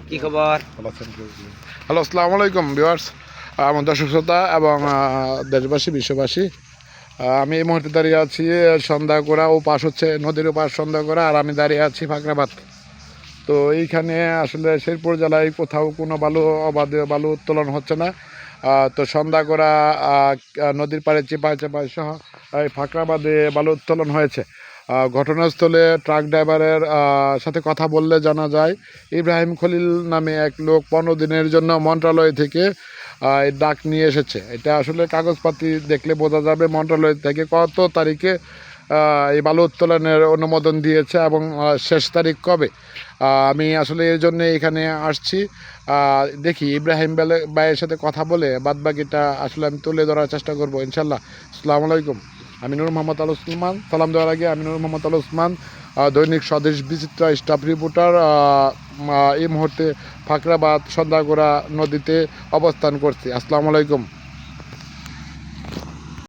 কি খবর? হ্যালো, আসসালামু আলাইকুম ভিউয়ার্স, আমার দর্শক শ্রোতা এবং দেশবাসী বিশ্ববাসী। আমি এই মুহূর্তে দাঁড়িয়ে আছি সন্ধ্যাগড়া, ও পাশ হচ্ছে নদীর ওপাশ সন্ধ্যাগড়া, আর আমি দাঁড়িয়ে আছি ফাঁকরাবাদ। তো এইখানে আসলে শেরপুর জেলায় কোথাও কোনো অবাধে বালু উত্তোলন হচ্ছে না। তো সন্ধ্যাগড়া নদীর পাড়ে চেপায় সহ এই ফাঁকরাবাদে বালু উত্তোলন হয়েছে। ঘটনাস্থলে ট্রাক ড্রাইভারের সাথে কথা বললে জানা যায়, ইব্রাহিম খলিল নামে এক লোক 15 দিনের জন্য মন্ত্রণালয় থেকে এই ডাক নিয়ে এসেছে। এটা আসলে কাগজপাতি দেখলে বোঝা যাবে মন্ত্রণালয় থেকে কত তারিখে এই বালু উত্তোলনের অনুমোদন দিয়েছে এবং শেষ তারিখ কবে। আমি আসলে এর জন্য এখানে আসছি। দেখি ইব্রাহিম ভাইয়ের সাথে কথা বলে বাদবাকিটা আসলে আমি তুলে ধরার চেষ্টা করবো ইনশাল্লাহ। আসসালামু আলাইকুম। আমি নূর মোহাম্মদ আল উসমান। সালাম দেওয়ার আগে, আমি নূর মোহাম্মদ আল উসমান, দৈনিক স্বদেশ বিচিত্রা স্টাফ রিপোর্টার। এই মুহূর্তে ফাঁকরাবাদ সন্ধ্যাগড়া নদীতে অবস্থান করছি। আসসালামু আলাইকুম।